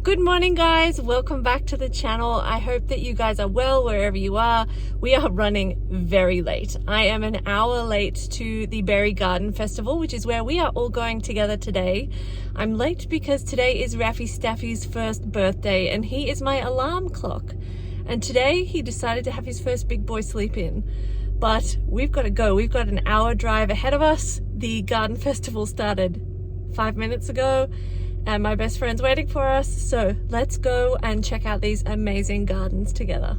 Good morning, guys. Welcome back to the channel. I hope that you guys are well wherever you are. We are running very late. I am an hour late to the Berry Garden Festival, which is where we are all going together today. I'm late because today is Raffy Staffy's first birthday and he is my alarm clock. And today he decided to have his first big boy sleep in. But we've got to go. We've got an hour drive ahead of us. The garden festival started 5 minutes ago. And my best friend's waiting for us, so let's go and check out these amazing gardens together.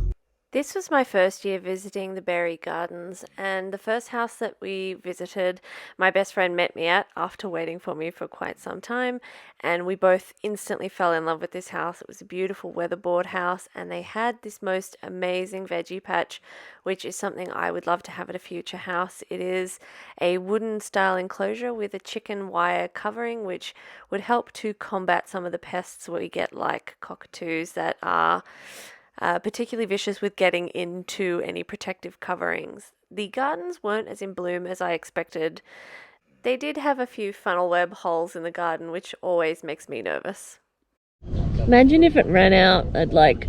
This was my first year visiting the Berry Gardens, and the first house that we visited, my best friend met me at after waiting for me for quite some time, and we both instantly fell in love with this house. It was a beautiful weatherboard house, and they had this most amazing veggie patch, which is something I would love to have at a future house. It is a wooden style enclosure with a chicken wire covering, which would help to combat some of the pests we get, like cockatoos that are particularly vicious with getting into any protective coverings. The gardens weren't as in bloom as I expected. They did have a few funnel web holes in the garden, which always makes me nervous. Imagine if it ran out, I'd like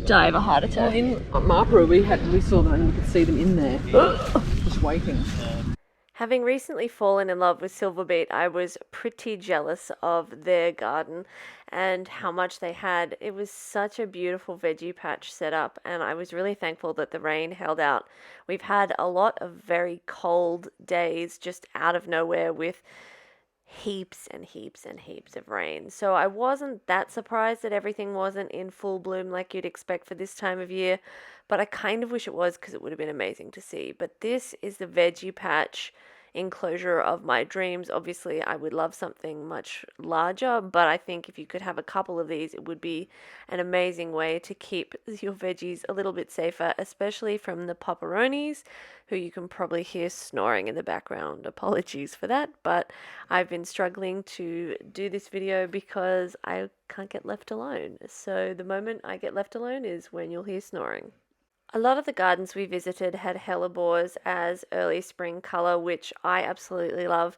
die of a heart attack. Well, in Marlborough we saw them and you could see them in there, just waiting. Having recently fallen in love with Silverbeet, I was pretty jealous of their garden and how much they had. It was such a beautiful veggie patch set up, and I was really thankful that the rain held out. We've had a lot of very cold days just out of nowhere with heaps and heaps and heaps of rain. So I wasn't that surprised that everything wasn't in full bloom like you'd expect for this time of year, but I kind of wish it was because it would have been amazing to see. But this is the veggie patch enclosure of my dreams. Obviously, I would love something much larger, but I think if you could have a couple of these, it would be an amazing way to keep your veggies a little bit safer, especially from the pepperonis, who you can probably hear snoring in the background. Apologies for that, but I've been struggling to do this video because I can't get left alone. So the moment I get left alone is when you'll hear snoring. A lot of the gardens we visited had hellebores as early spring colour, which I absolutely love.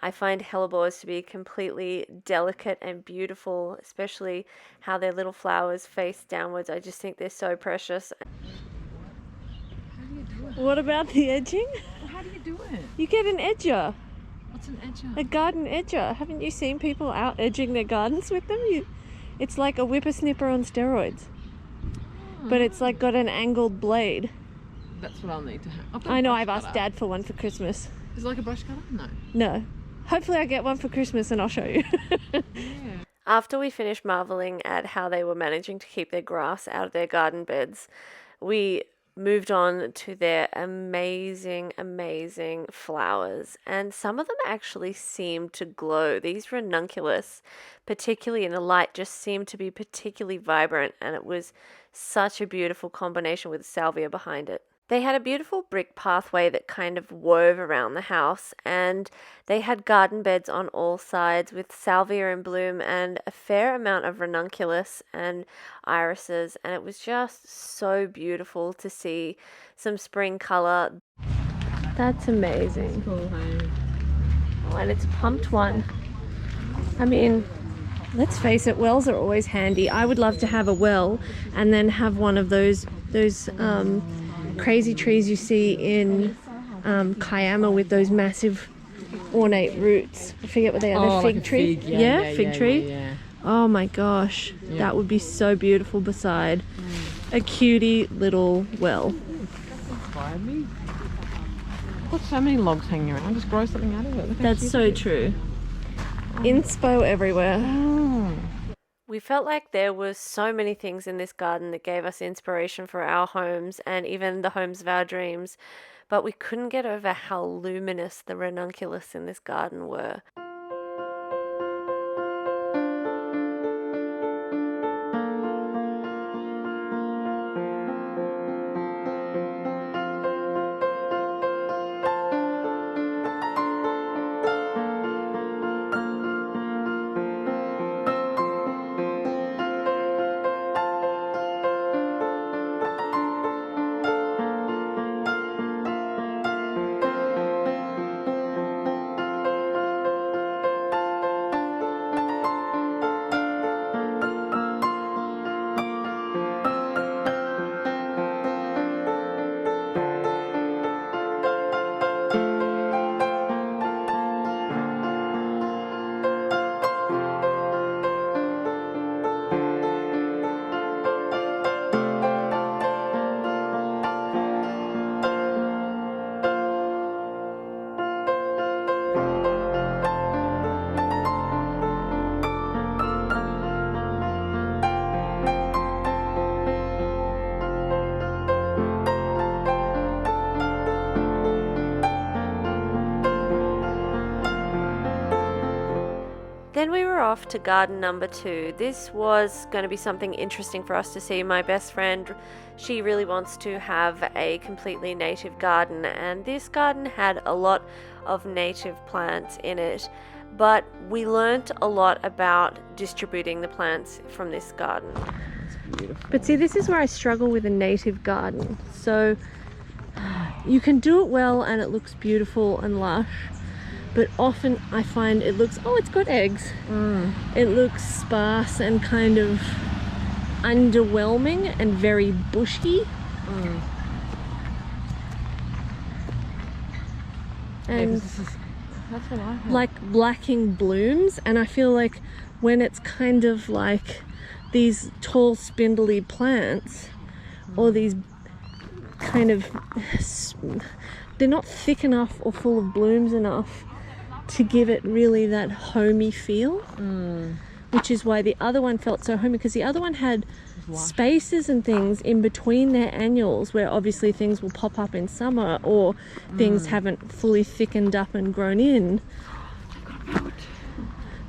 I find hellebores to be completely delicate and beautiful, especially how their little flowers face downwards. I just think they're so precious. How do you do it? What about the edging? Well, how do you do it? You get an edger, What's an edger? a garden edger. Haven't you seen people out edging their gardens with them? It's like a whippersnipper on steroids. But it's like got an angled blade. That's what I'll need to have. I know, I've asked Dad for one for Christmas. Is it like a brush cutter? No. No. Hopefully I get one for Christmas and I'll show you. Yeah. After we finished marveling at how they were managing to keep their grass out of their garden beds, we moved on to their amazing, amazing flowers. And some of them actually seemed to glow. These ranunculus, particularly in the light, just seemed to be particularly vibrant, and it was such a beautiful combination with salvia behind it. They had a beautiful brick pathway that kind of wove around the house, and they had garden beds on all sides with salvia in bloom and a fair amount of ranunculus and irises, and it was just so beautiful to see some spring colour. That's amazing. Cool, hey? Oh, and it's pumped one. I mean, let's face it, wells are always handy. I would love to have a well and then have one of those crazy trees you see in Kiama with those massive ornate roots. I forget what they are. Oh, They're like a tree. fig. Yeah, fig tree. Yeah. Oh my gosh, Yeah. that would be so beautiful beside a cutie little well. Inspired me. I've got so many logs hanging around. Just grow something out of it. Look how That's cute so it is. true. Inspo everywhere. Oh. We felt like there was so many things in this garden that gave us inspiration for our homes and even the homes of our dreams, but we couldn't get over how luminous the ranunculus in this garden were. off to garden number 2. This was going to be something interesting for us to see. My best friend, she really wants to have a completely native garden, and this garden had a lot of native plants in it, but we learnt a lot about distributing the plants from this garden. Beautiful. But see, this is where I struggle with a native garden. So you can do it well and it looks beautiful and lush, but often I find it looks, oh, it's got eggs. It looks sparse and kind of underwhelming and very bushy. And That's what I have. like lacking blooms, and I feel like when it's kind of like these tall spindly plants or these kind of, they're not thick enough or full of blooms enough to give it really that homey feel, which is why the other one felt so homey, because the other one had spaces and things in between their annuals where obviously things will pop up in summer or things haven't fully thickened up and grown in.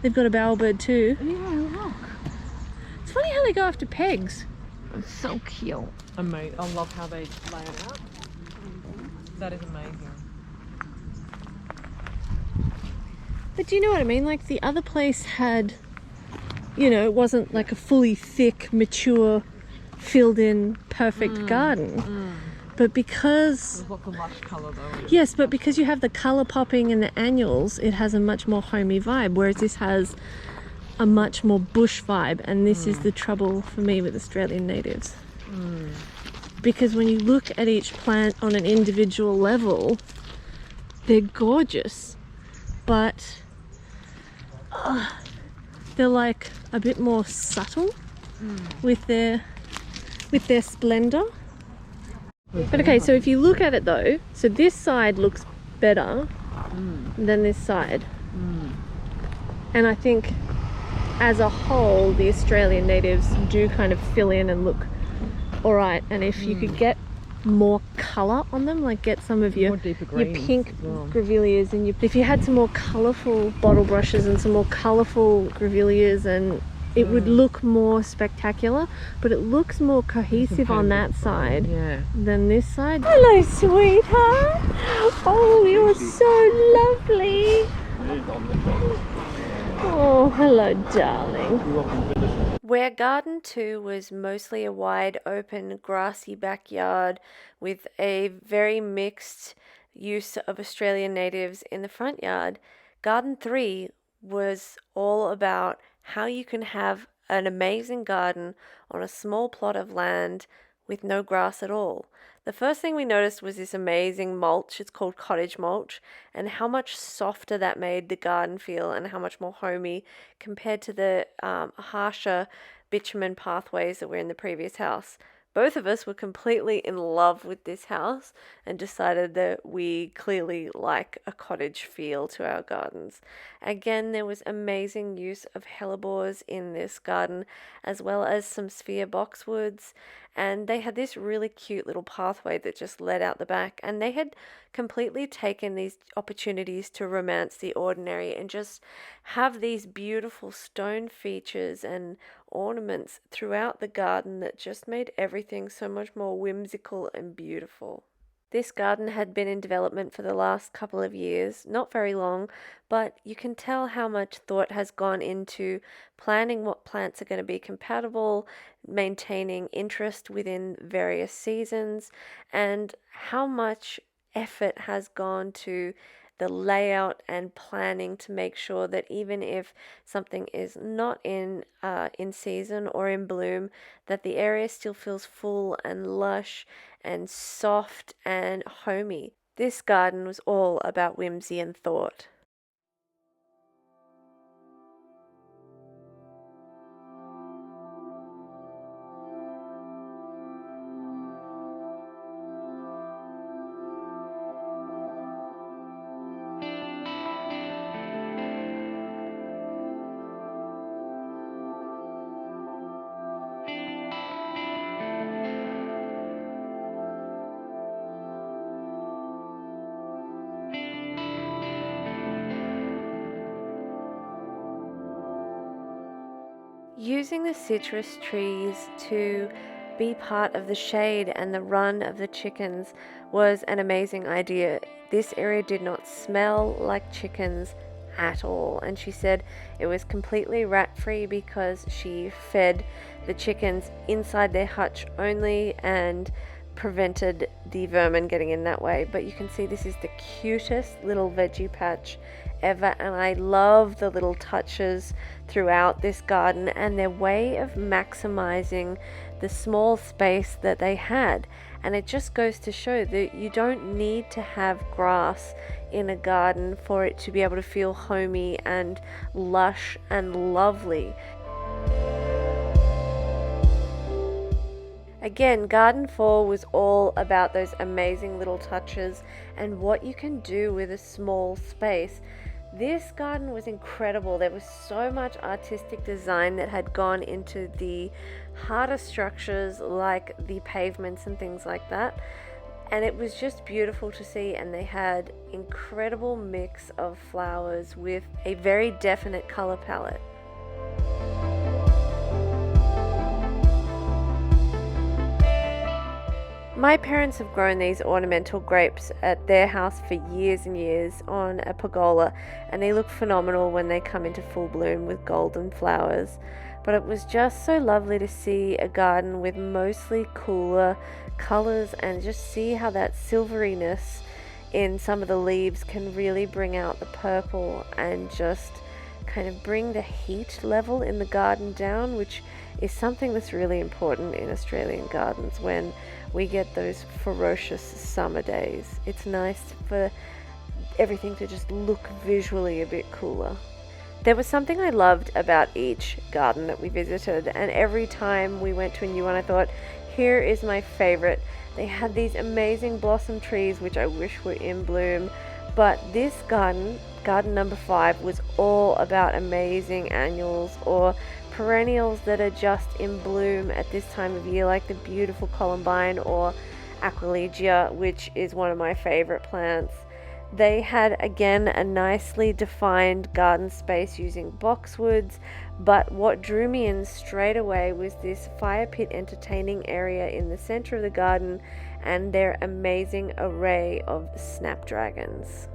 They've got a bowerbird too. Yeah, look. It's funny how they go after pegs. It's so cute. Amazing. I love how they lay it out. That is amazing. But do you know what I mean? Like the other place had, you know, it wasn't like a fully thick, mature, filled in, perfect garden. But because... There's lots of lush colour though. Yes, but because you have the colour popping in the annuals, it has a much more homey vibe, whereas this has a much more bush vibe, and this is the trouble for me with Australian natives. Because when you look at each plant on an individual level, they're gorgeous, but they're like a bit more subtle with their splendour. But okay, so if you look at it though, so this side looks better than this side. And I think as a whole, the Australian natives do kind of fill in and look all right. And if you could get more colour on them, like get some of your pink grevilleas, and if you had some more colourful bottle brushes and some more colourful grevilleas, and it would look more spectacular, but it looks more cohesive on that side than this side. Hello, sweetheart. Oh, you're so lovely. Oh, hello, darling. Where Garden 2 was mostly a wide open grassy backyard with a very mixed use of Australian natives in the front yard, Garden 3 was all about how you can have an amazing garden on a small plot of land with no grass at all. The first thing we noticed was this amazing mulch. It's called cottage mulch, and how much softer that made the garden feel and how much more homey compared to the harsher bitumen pathways that were in the previous house. Both of us were completely in love with this house and decided that we clearly like a cottage feel to our gardens. Again, there was amazing use of hellebores in this garden, as well as some sphere boxwoods, and they had this really cute little pathway that just led out the back, and they had completely taken these opportunities to romance the ordinary and just have these beautiful stone features and ornaments throughout the garden that just made everything so much more whimsical and beautiful. This garden had been in development for the last couple of years, not very long, but you can tell how much thought has gone into planning what plants are going to be compatible, maintaining interest within various seasons, and how much effort has gone to the layout and planning to make sure that even if something is not in season or in bloom, that the area still feels full and lush and soft and homey. This garden was all about whimsy and thought. Using the citrus trees to be part of the shade and the run of the chickens was an amazing idea. This area did not smell like chickens at all, and she said it was completely rat-free because she fed the chickens inside their hutch only and prevented the vermin getting in that way. But you can see this is the cutest little veggie patch ever, and I love the little touches throughout this garden and their way of maximizing the small space that they had. And it just goes to show that you don't need to have grass in a garden for it to be able to feel homey and lush and lovely. Again, Garden 4 was all about those amazing little touches and what you can do with a small space. This garden was incredible. There was so much artistic design that had gone into the harder structures like the pavements and things like that. And it was just beautiful to see, and they had incredible mix of flowers with a very definite color palette. My parents have grown these ornamental grapes at their house for years and years on a pergola, and they look phenomenal when they come into full bloom with golden flowers. But it was just so lovely to see a garden with mostly cooler colors and just see how that silveriness in some of the leaves can really bring out the purple and just kind of bring the heat level in the garden down, which is something that's really important in Australian gardens when we get those ferocious summer days. It's nice for everything to just look visually a bit cooler. There was something I loved about each garden that we visited, and every time we went to a new one I thought, here is my favorite. They had these amazing blossom trees which I wish were in bloom, but this garden number 5, was all about amazing annuals or perennials that are just in bloom at this time of year, like the beautiful columbine or aquilegia, which is one of my favorite plants. They had again a nicely defined garden space using boxwoods, but what drew me in straight away was this fire pit entertaining area in the center of the garden and their amazing array of snapdragons.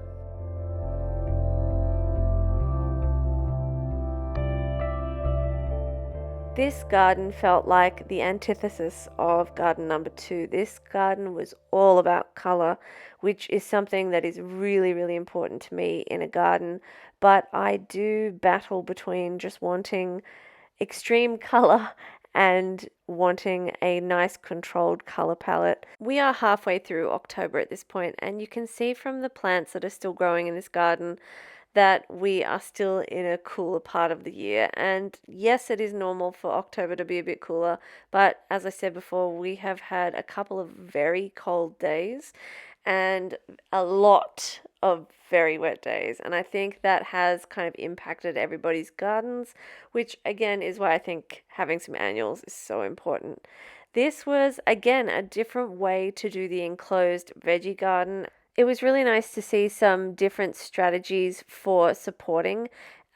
This garden felt like the antithesis of garden number 2. This garden was all about color, which is something that is really, really important to me in a garden. But I do battle between just wanting extreme color and wanting a nice controlled color palette. We are halfway through October at this point, and you can see from the plants that are still growing in this garden that we are still in a cooler part of the year. And yes, it is normal for October to be a bit cooler, but as I said before, we have had a couple of very cold days and a lot of very wet days, and I think that has kind of impacted everybody's gardens, which again is why I think having some annuals is so important. This was again a different way to do the enclosed veggie garden. It was really nice to see some different strategies for supporting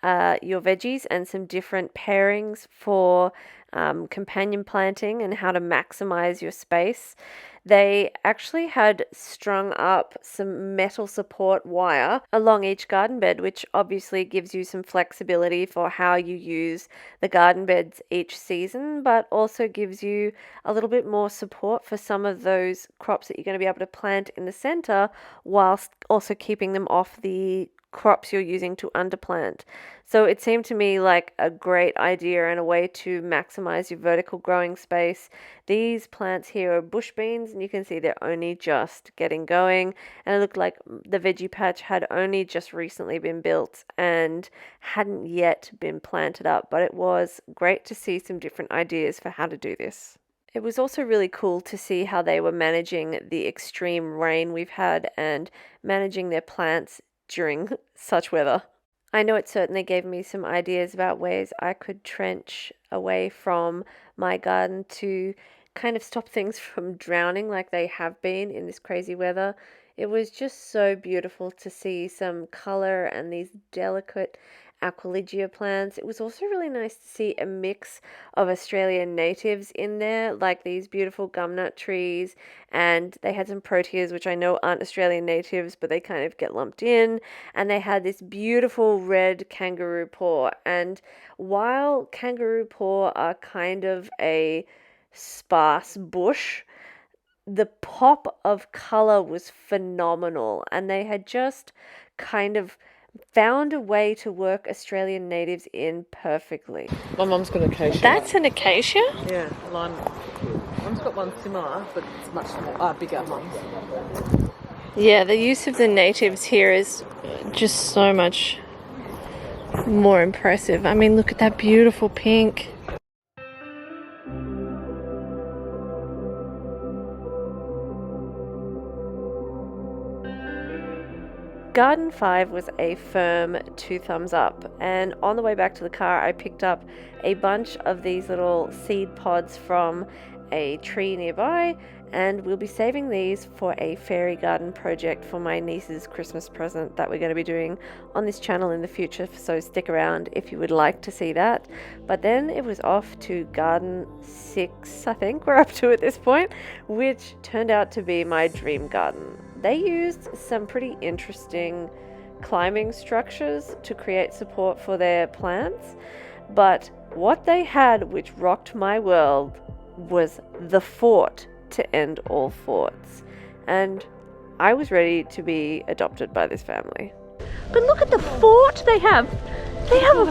your veggies and some different pairings for companion planting and how to maximize your space. They actually had strung up some metal support wire along each garden bed, which obviously gives you some flexibility for how you use the garden beds each season, but also gives you a little bit more support for some of those crops that you're going to be able to plant in the center, whilst also keeping them off the crops you're using to underplant. So it seemed to me like a great idea and a way to maximize your vertical growing space. These plants here are bush beans, and you can see they're only just getting going, and it looked like the veggie patch had only just recently been built and hadn't yet been planted up, but it was great to see some different ideas for how to do this. It was also really cool to see how they were managing the extreme rain we've had and managing their plants during such weather. I know it certainly gave me some ideas about ways I could trench away from my garden to kind of stop things from drowning like they have been in this crazy weather. It was just so beautiful to see some color and these delicate Aquilegia plants. It was also really nice to see a mix of Australian natives in there, like these beautiful gumnut trees, and they had some proteas, which I know aren't Australian natives, but they kind of get lumped in, and they had this beautiful red kangaroo paw. And while kangaroo paw are kind of a sparse bush, the pop of color was phenomenal, and they had just kind of found a way to work Australian natives in perfectly. My mum's got an acacia. That's an acacia? Yeah, lime. Mum's got one similar, but it's much more, bigger. Mum's. Yeah, the use of the natives here is just so much more impressive. I mean, look at that beautiful pink. Garden 5 was a firm 2 thumbs up, and on the way back to the car I picked up a bunch of these little seed pods from a tree nearby, and we'll be saving these for a fairy garden project for my niece's Christmas present that we're going to be doing on this channel in the future, so stick around if you would like to see that. But then it was off to garden 6, I think we're up to at this point, which turned out to be my dream garden. They used some pretty interesting climbing structures to create support for their plants, but what they had, which rocked my world, was the fort to end all forts. And I was ready to be adopted by this family. But look at the fort they have. They have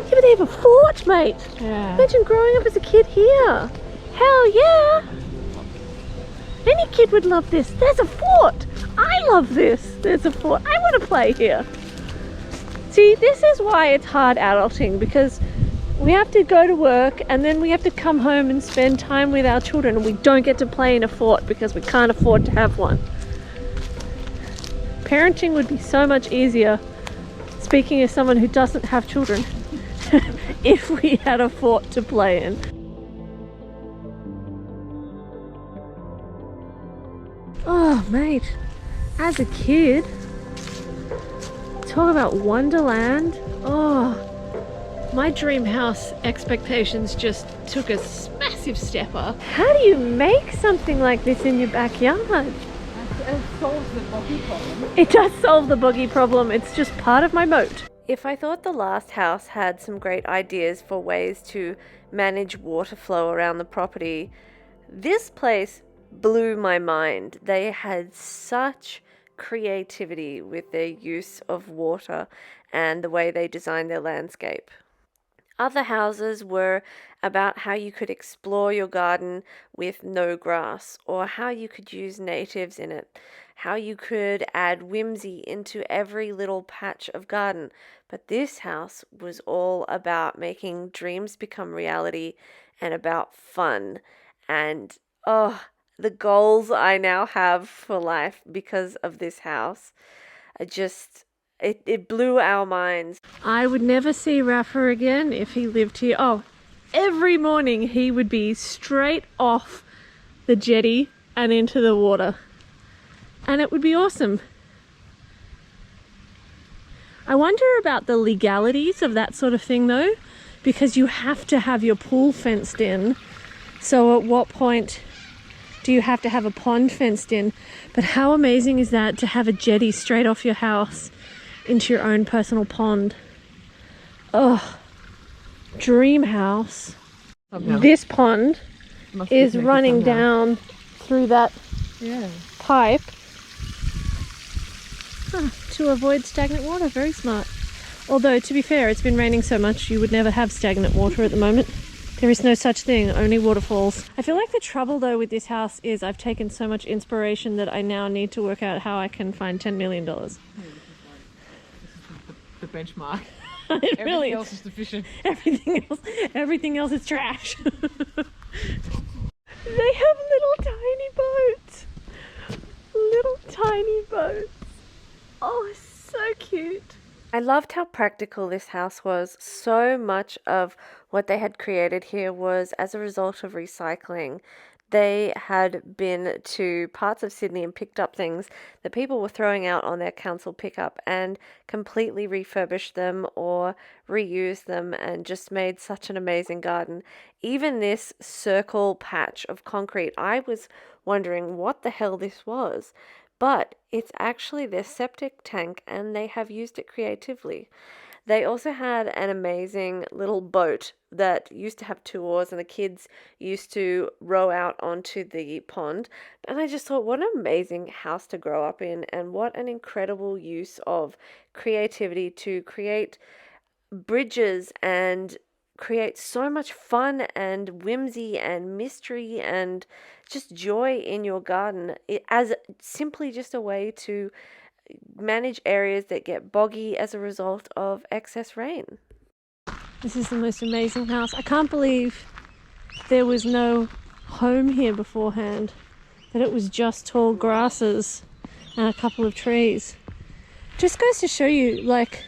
but they have a fort, mate. Yeah. Imagine growing up as a kid here. Hell yeah. Any kid would love this. There's a fort. I love this. There's a fort. I want to play here. See, this is why it's hard adulting, because we have to go to work and then we have to come home and spend time with our children, and we don't get to play in a fort because we can't afford to have one. Parenting would be so much easier, speaking as someone who doesn't have children, if we had a fort to play in. Oh, mate, as a kid, talk about Wonderland. Oh, my dream house expectations just took a massive step up. How do you make something like this in your backyard? It solves the boggy problem. It does solve the boggy problem. It's just part of my moat. If I thought the last house had some great ideas for ways to manage water flow around the property, this place blew my mind. They had such creativity with their use of water and the way they designed their landscape. Other houses were about how you could explore your garden with no grass, or how you could use natives in it, how you could add whimsy into every little patch of garden. But this house was all about making dreams become reality and about fun. And the goals I now have for life because of this house are just, it blew our minds. I would never see Rafa again if he lived here. Oh, every morning he would be straight off the jetty and into the water. And it would be awesome. I wonder about the legalities of that sort of thing though, because you have to have your pool fenced in. So at what point do you have to have a pond fenced in? But how amazing is that, to have a jetty straight off your house into your own personal pond? Oh, dream house. Somehow. This pond Must be is connected running somehow. down through that pipe to avoid stagnant water. Very smart. Although, to be fair, it's been raining so much you would never have stagnant water at the moment. There is no such thing, only waterfalls. I feel like the trouble though with this house is I've taken so much inspiration that I now need to work out how I can find $10 million. This is the benchmark. It Everything really else is deficient. Everything else is trash. They have little tiny boats. Little tiny boats. Oh, so cute. I loved how practical this house was. So much of what they had created here was as a result of recycling. They had been to parts of Sydney and picked up things that people were throwing out on their council pickup and completely refurbished them or reused them and just made such an amazing garden. Even this circle patch of concrete, I was wondering what the hell this was, but it's actually their septic tank and they have used it creatively. They also had an amazing little boat that used to have 2 oars, and the kids used to row out onto the pond. And I just thought, what an amazing house to grow up in, and what an incredible use of creativity to create bridges and create so much fun and whimsy and mystery and just joy in your garden, as simply just a way to manage areas that get boggy as a result of excess rain. This is the most amazing house. I can't believe there was no home here beforehand, that it was just tall grasses and a couple of trees. Just goes to show you, like,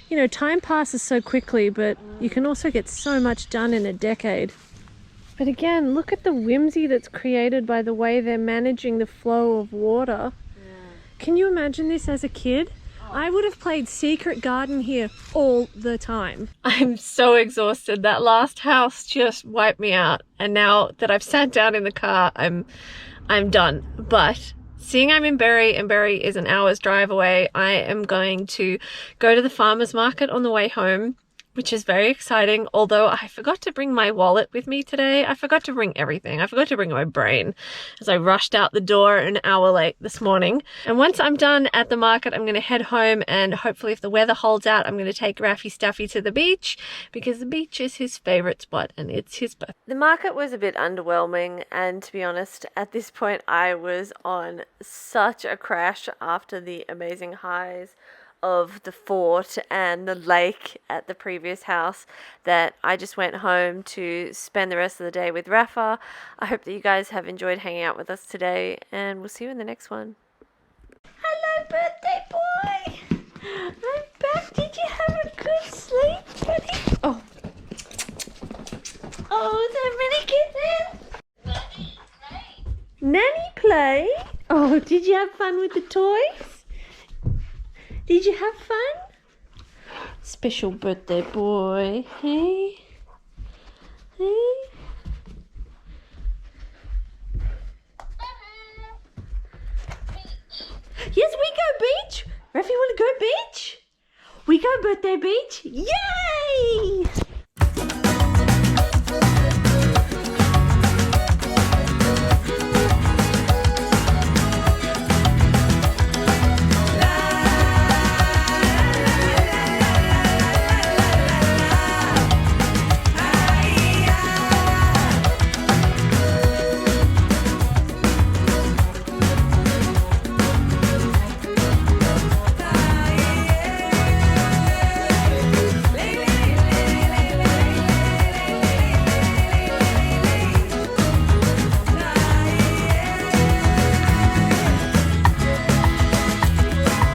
you know, time passes so quickly, but you can also get so much done in a decade. But again, look at the whimsy that's created by the way they're managing the flow of water. Can you imagine this as a kid? I would have played Secret Garden here all the time. I'm so exhausted. That last house just wiped me out. And now that I've sat down in the car, I'm done. But seeing I'm in Berry, and Berry is an hour's drive away, I am going to go to the farmer's market on the way home, which is very exciting. Although I forgot to bring my wallet with me today. I forgot to bring everything. I forgot to bring my brain as I rushed out the door an hour late this morning. And once I'm done at the market, I'm going to head home, and hopefully if the weather holds out, I'm going to take Raffy Staffy to the beach, because the beach is his favorite spot and it's his birthday. The market was a bit underwhelming, and to be honest, at this point I was on such a crash after the amazing highs of the fort and the lake at the previous house that I just went home to spend the rest of the day with Rafa. I hope that you guys have enjoyed hanging out with us today, and we'll see you in the next one. Hello, birthday boy! I'm back. Did you have a good sleep, buddy? Oh. Oh, is there many kittens? Nanny play? Oh, did you have fun with the toys? Did you have fun? Special birthday boy. Hey? Hey? Yes, we go beach. Raffy, want to go beach? We go birthday beach? Yay!